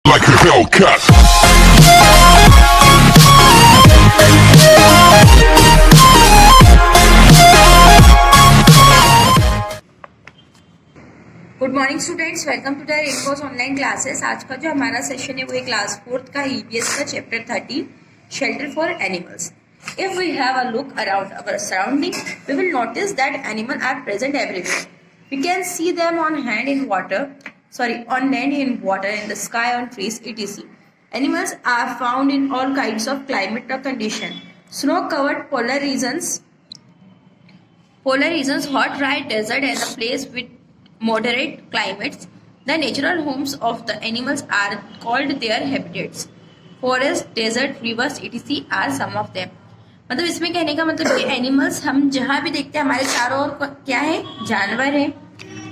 like a Hellcat. Good morning students, welcome to the rainbows online classes. आज का जो हमारा सेशन है वो है क्लास 4th का ईवीएस का chapter 13 shelter for animals. If we have a look around our surrounding we will notice that animal are present everywhere. We can see them on land in water in the sky on trees etc. Animals are found in all kinds of climate or condition. Snow covered polar regions, hot dry desert and a place with moderate climates. The natural homes of the animals are called their habitats. Forest, desert, rivers etc. are some of them. मतलब इसमें कहने का मतलब कि animals हम जहाँ भी देखते हैं हमारे चारों ओर क्या है, जानवर है।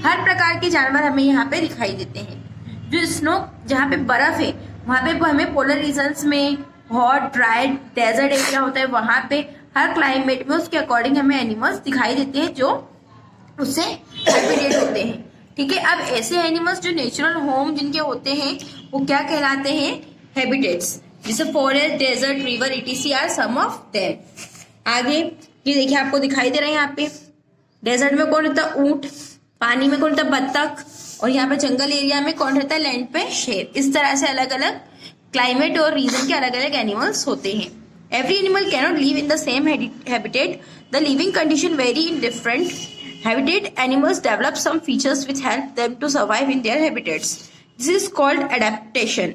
हर प्रकार के जानवर हमें यहाँ पे दिखाई देते हैं। जो स्नो, जहाँ पे बर्फ है वहाँ पे हमें पोलर रीजन्स में, हॉट ड्राई डेजर्ट एरिया होता है वहाँ पे हर क्लाइमेट में उसके अकॉर्डिंग हमें एनिमल्स दिखाई देते हैं जो उससे हैबिटेट होते हैं। ठीक है, अब ऐसे एनिमल्स जो नेचुरल होम जिनके होते हैं वो क्या कहलाते हैं, हैबिटेट्स। जैसे forest, desert, river etc. Are some of them. आगे ये देखिए आपको दिखाई दे रहा है यहाँ पे डेजर्ट में कौन रहता है, ऊंट। पानी में कौन रहता है, बत्तख। और यहाँ पे जंगल एरिया में कौन रहता है, लैंड पे शेर। इस तरह से अलग अलग क्लाइमेट और रीजन के अलग अलग एनिमल्स होते हैं। Every animal cannot live in the same habitat. The living condition very in different habitat. Animals develop some features which help them to survive in their habitats. This is called adaptation.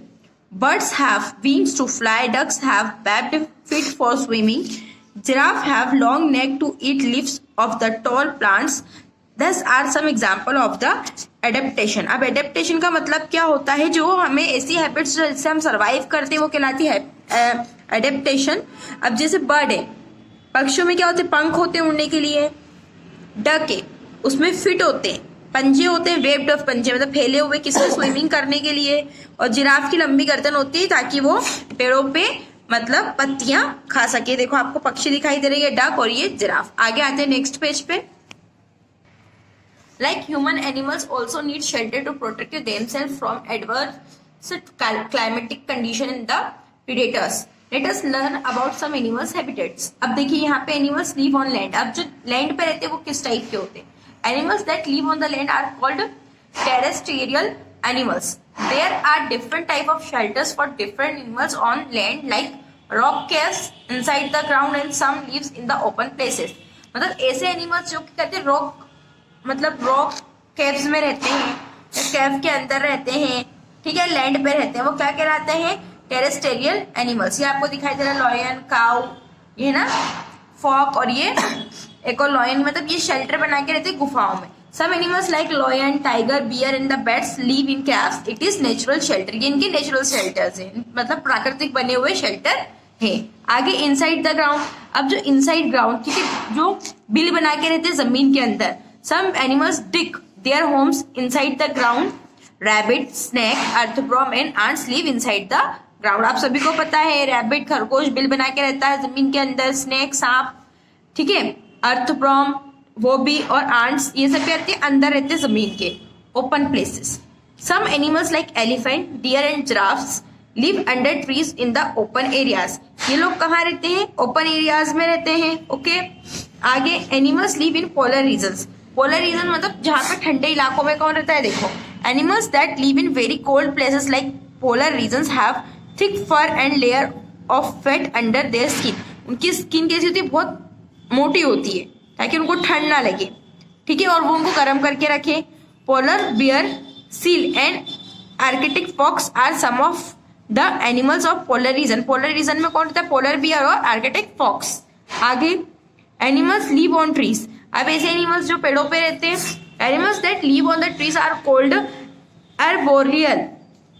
Birds have wings to fly. Ducks have webbed feet for swimming. Giraffe have long neck to eat leaves of the tall plants. Thus are some example of the adaptation. अब adaptation का मतलब क्या होता है, जो हमें ऐसी habits जिससे हम सर्वाइव करते हैं वो कहलाती है adaptation. अब जैसे बर्ड है, पक्षियों में क्या होते हैं, पंख होते हैं उड़ने के लिए। डक है, उसमें फिट होते हैं, पंजे होते हैं, वेब्ड ऑफ पंजे मतलब फैले हुए किसके, स्विमिंग करने के लिए। और जिराफ की लंबी गर्दन होती है ताकि वो पेड़ों पे मतलब पत्तियां खा सके। देखो आपको पक्षी दिखाई दे रही है, डक और ये जिराफ। आगे आते हैं नेक्स्ट पेज पे। Like human animals also need shelter to protect themselves from adverse climatic condition in the predators. Let us learn about some animals habitats. अब देखिए यहाँ पे animals live on land. अब जो land पे रहते हैं वो किस टाइप के होते हैं। Animals that live on the land are called terrestrial animals. There are different type of shelters for different animals on land, like rock caves inside the ground and some lives in the open places. मतलब ऐसे animals जो कहते हैं rock, मतलब rock caves में रहते हैं, cave के अंदर रहते हैं, ठीक है, land पे रहते हैं, वो क्या कहलाते हैं, टेरेस्टेरियल एनिमल्स। ये आपको दिखाई दे रहा है लॉयन, काउ, ये ना फॉक, और ये एक और लॉयन, मतलब ये शेल्टर बना के रहते हैं गुफाओं में। Some animals like lion, tiger, bear and the bats live in caves. It is natural shelter. ये इनके नेचुरल शेल्टर्स हैं, मतलब प्राकृतिक बने हुए शेल्टर है। आगे इनसाइड द ग्राउंड। अब जो इनसाइड ग्राउंड, ठीक है, जो बिल बना के रहते हैं जमीन के अंदर। Some animals dig their homes inside the ground. Rabbit, snake, earthworm and ants live inside the ground. आप सभी को पता है रैबिट खरगोश बिल बना के रहता है जमीन के अंदर। स्नेक सांप, ठीक है, अर्थवर्म वो भी, और आंट्स ये सब रहते हैं अंदर, रहते हैं जमीन के open places. Some animals like elephant, deer and giraffes live under trees in the open areas. ये लोग कहाँ रहते हैं, ओपन एरियाज में रहते हैं। ओके, आगे animals live in polar regions. Polar region मतलब जहाँ पे ठंडे इलाकों में कौन रहता है, देखो animals that live in very cold places like polar regions have thick fur and layer of fat under their skin. उनकी स्किन कैसी होती है, बहुत मोटी होती है ताकि उनको ठंड ना लगे, ठीक है, और वो उनको गर्म करके रखे। Polar bear, seal and Arctic fox are some of the animals of polar region. Polar region में कौन होता है, पोलर बियर और आर्कटिक फॉक्स। आगे एनिमल्स लिव ऑन ट्रीज। अब ऐसे एनिमल्स जो पेड़ों पे रहते हैं, animals that live on the trees are called arboreal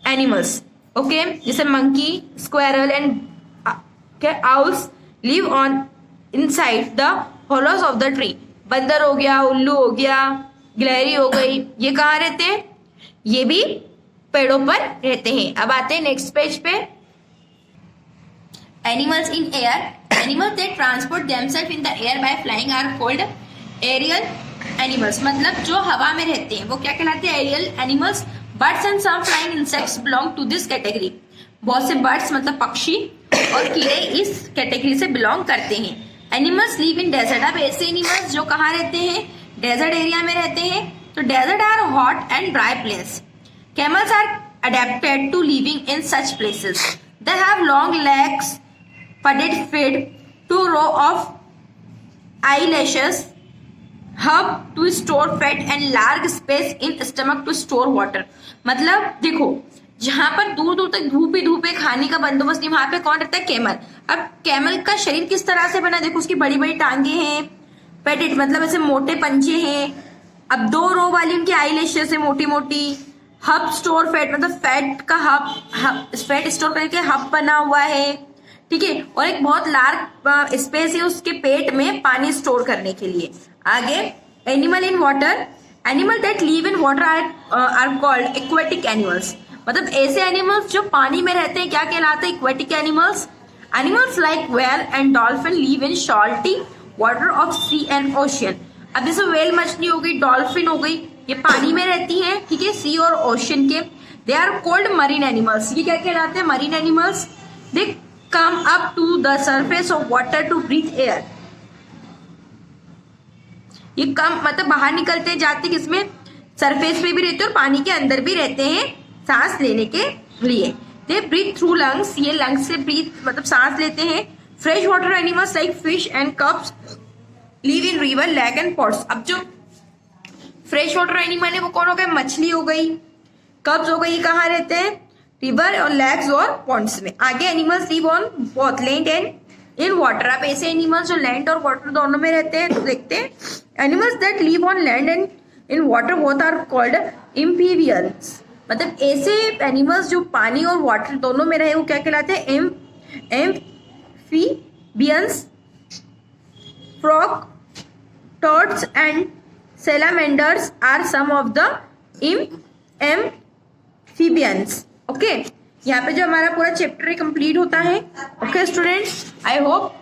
animals. Okay, जैसे monkey, squirrel and owls live on inside the hollows of the tree. बंदर हो गया, उल्लू हो गया, गिलहरी हो गई, ये कहाँ रहते हैं, ये भी पेड़ों पर रहते हैं। अब आते हैं नेक्स्ट पेज पे। Animals in air. Animals that transport themselves in the air by flying are called aerial animals. मतलब जो हवा में रहते हैं वो क्या कहलाते हैं, aerial animals. Birds and some flying insects belong to this category. बहुत से बर्ड्स मतलब पक्षी और कीड़े इस कैटेगरी से बिलोंग करते हैं। Animals live in desert. अब ऐसे एनिमल्स जो कहाँ रहते हैं, डेजर्ट एरिया में रहते हैं। तो desert are hot and dry place. Camels are adapted to living in such places. They have long legs, padded feet, 2 rows of eyelashes, hub to store fat and large space in stomach to store water। मतलब देखो, जहां पर दूर दूर तक धूप ही धूप है, खाने का बंदोबस्त नहीं, वहां पे कौन रहता है, कैमल। अब कैमल का शरीर किस तरह से बना, देखो उसकी बड़ी बड़ी टांगे हैं, पैडेड मतलब ऐसे मोटे पंजे हैं। अब 2 रो वाली उनकी आईलैशेस है मोटी मोटी। हब स्टोर फैट मतलब फैट का हब फैट स्टोर करके हब बना हुआ है, ठीक है। और एक बहुत लार्ज स्पेस है उसके पेट में पानी स्टोर करने के लिए। आगे animal in water. Animal that live in water are called aquatic animals. मतलब ऐसे एनिमल्स जो पानी में रहते हैं क्या कहलाते हैं, aquatic animals. Animals like whale and dolphin live in salty water of sea and ocean. अब जैसे व्हेल मछली हो गई, डॉल्फिन हो गई, ये पानी में रहती है, ठीक है, सी और ओशियन के। They are called marine animals. ये क्या कहलाते हैं, marine animals. They come up to the surface of water to breathe air। ये कम मतलब बाहर निकलते जाते किसमें, सरफेस पे भी रहते हैं और पानी के अंदर भी रहते हैं सांस लेने के लिए। They breathe through lungs. ये लंग्स से ब्रीथ मतलब सांस लेते हैं। Fresh water animals like fish and carps live in river, lake and ponds. अब जो फ्रेश वाटर एनिमल है वो कौन हो गए, मछली हो गई, कब्स हो गई, ये कहाँ रहते हैं, रिवर और लेक्स और पॉन्ड्स में। आगे animals live on both land and in water. आप ऐसे एनिमल्स जो लैंड और वाटर दोनों में रहते हैं तो देखते हैं। Animals that live on land and in water both are called amphibians. मतलब ऐसे एनिमल्स जो पानी और वाटर दोनों में रहे वो क्या कहलाते हैं, amphibians. Frog, toads and salamanders are some of the amphibians. Okay, यहाँ पे जो हमारा पूरा चैप्टर कंप्लीट होता है। Okay students, I hope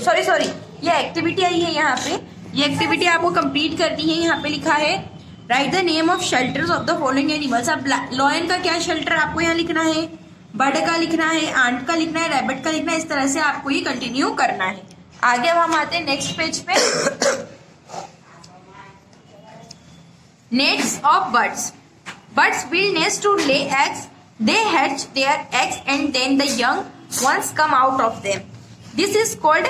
sorry ये एक्टिविटी आई है यहाँ पे, ये एक्टिविटी आपको कंप्लीट करनी है। यहाँ पे लिखा है right the name of shelters of the following animals. अब लॉयन का क्या शेल्टर आपको यहाँ लिखना है, बर्ड का लिखना है, आंट का लिखना है, रैबिट का लिखना है। इस तरह से आपको ये कंटिन्यू करना है। आगे अब हम आते हैं नेक्स्ट पेज पे। Nets of birds. Birds build nests to lay eggs. They hatch their eggs and then the young ones come out of them. This is called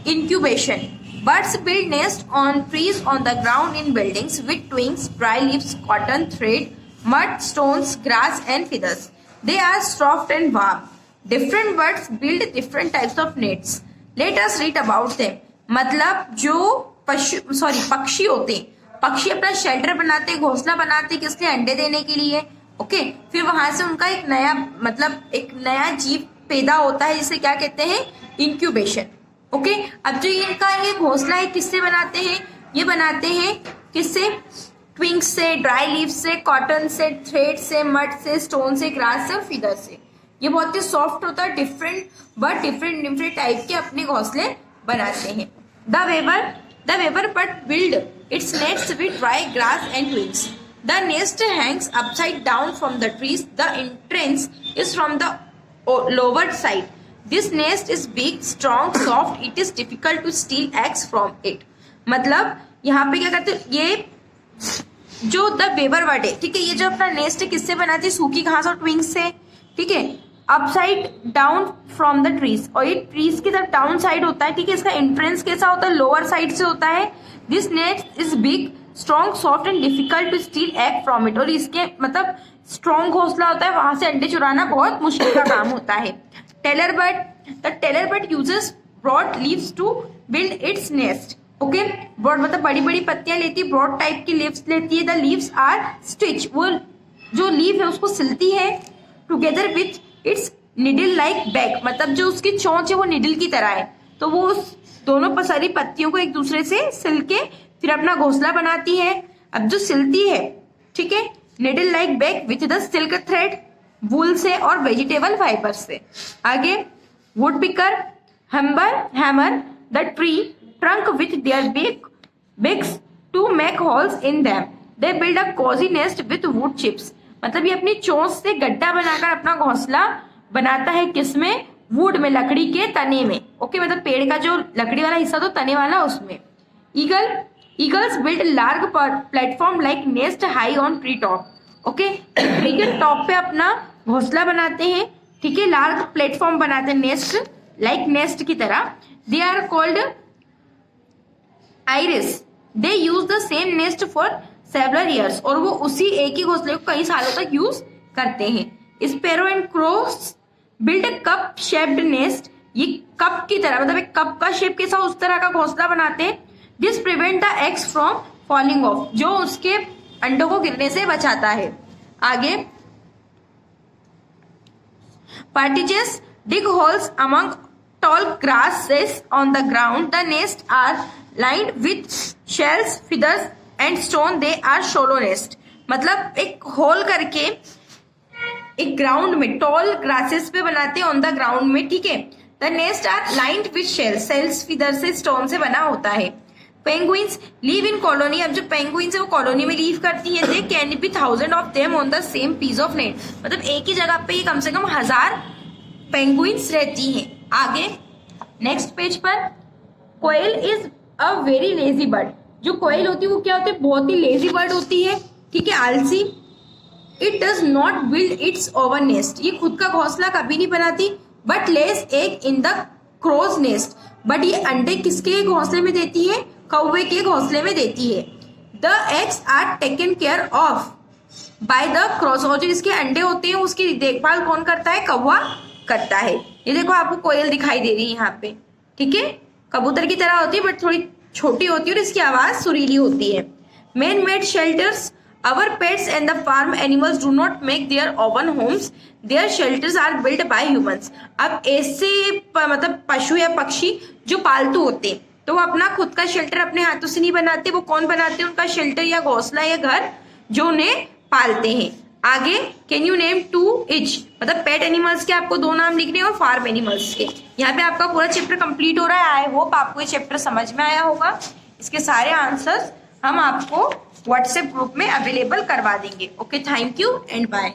incubation. Birds build nests on trees, on the ground, in buildings with twigs, dry leaves, cotton thread, mud, stones, grass and feathers. They are soft and warm. Different birds build different types of nests. Let us read about them. मतलब जो पक्षी होते हैं, पक्षी अपना shelter बनाते, घोंसला बनाते, किसके, अंडे देने के लिए। ओके, फिर वहां से उनका एक नया मतलब एक नया जीव पैदा होता है जिसे क्या कहते हैं, इंक्यूबेशन। ओके, अब जो इनका ये घोंसला है किससे बनाते हैं, ये बनाते हैं किससे, ट्विंग्स से, ड्राई लीव से, कॉटन से, थ्रेड से, मड से, स्टोन से, ग्रास से और फीदर से। ये बहुत ही सॉफ्ट होता है। डिफरेंट डिफरेंट टाइप के अपने घोंसले बनाते हैं। The weaver bird build its nests with dry grass and twigs. The nest hangs upside down from the trees. The entrance is from the lower side. This nest is big, strong, soft. It is difficult to steal eggs from it. मतलब यहाँ पे क्या करते हैं, ये जो the weaver bird है, ठीक है, ये जो अपना नेस्ट है किससे बनाती है, सूखी घास और ट्विंग्स से, ठीक है। Upside down from the trees, और ये ट्रीज की तरफ डाउन साइड होता है, ठीक है। इसका एंट्रेंस कैसा होता है, लोअर साइड से होता है। This nest is big, strong, soft and difficult to steal egg from it. और इसके मतलब स्ट्रॉन्ग घोंसला होता है, वहां से अंडे चुराना बहुत मुश्किल का काम होता है। Tailor bird uses broad leaves to build its nest. Okay, broad मतलब बड़ी बड़ी पत्तियां लेती है, ब्रॉड टाइप की लीव्स लेती है। द लीव्स आर स्टिच, वो जो लीव है उसको सिलती है। Together with its needle like back, मतलब जो उसकी चोंच है वो निडल की तरह है, तो वो उस दोनों सारी पत्तियों को एक दूसरे से सिल के फिर अपना घोंसला बनाती है। अब जो सिलती है, ठीक है, needle like beak with the silk thread, wool से और वेजिटेबल फाइबर से। आगे woodpecker hammer the tree trunk with their beaks to make holes in them. They build a cosy nest with wood chips. मतलब ये अपनी चोंच से गड्ढा बनाकर अपना घोंसला बनाता है, किसमें? वुड में, लकड़ी के तने में। ओके, मतलब पेड़ का जो लकड़ी वाला हिस्सा तो तने वाला उसमें। Eagles build large platform like nest high on tree top. Okay, tree के टॉप पे अपना घोंसला बनाते हैं, ठीक है, लार्ज प्लेटफॉर्म बनाते हैं, नेस्ट लाइक नेस्ट की तरह। They are called eyries. They use the same nest for several years, और वो उसी एक ही घोंसले को कई सालों तक यूज करते हैं। Sparrow and cross build cup shaped nest. ये कप की तरह, मतलब एक कप का शेप कैसा, उस तरह का घोंसला बनाते हैं। This prevent the eggs from falling off, जो उसके अंडों को गिरने से बचाता है। आगे, partridges dig holes among tall grasses on the ground. The nests are lined with shells, feathers and stone. They are shallow nest. मतलब एक होल करके एक ग्राउंड में टॉल ग्रासेस पे बनाते हैं, ऑन द ग्राउंड में, ठीक है। The nest are lined with shells, shells feather से, स्टोन से बना होता है। Penguins live in colony. अब जो पेंगुइन्स है वो कॉलोनी में लिव करती है। They can be 1000 of them on the same piece of net. मतलब एक ही जगह पे कम से कम 1000 पेंगुइन्स रहती हैं। आगे नेक्स्ट पेज पर, koel is a very lazy bird. जो कोयल होती है वो क्या होती है? बहुत ही लेजी बर्ड होती है, ठीक है, आलसी। It does not build its own nest. ये खुद का घोंसला कभी नहीं बनाती, but lays egg in the crow's nest. But ये अंडे किसके घोंसले में देती है? कौवे के घोंसले में देती है। The eggs are taken care of by the crows. और जो इसके अंडे होते हैं उसकी देखभाल कौन करता है? कौवा करता है। ये देखो आपको कोयल दिखाई दे रही है यहाँ पे, ठीक है, कबूतर की तरह होती है बट थोड़ी छोटी होती है और इसकी आवाज सुरीली होती है। Man made shelters. Our pets and the farm animals do not make their own homes, their shelters are build by humans. अब ऐसे मतलब पशु या पक्षी जो पालतू होते हैं तो वो अपना खुद का शेल्टर अपने हाथों से नहीं बनाते, वो कौन बनाते हैं? उनका शेल्टर या घोंसला या घर जो उन्हें पालते हैं। आगे, कैन यू नेम 2 each, मतलब पेट एनिमल्स के आपको 2 नाम लिखने और फार्म एनिमल्स के। यहाँ पे आपका पूरा चैप्टर कंप्लीट हो रहा है। आई होप आपको ये चैप्टर समझ में आया होगा। इसके सारे आंसर्स हम आपको व्हाट्सएप ग्रुप में अवेलेबल करवा देंगे। Okay, thank you and bye.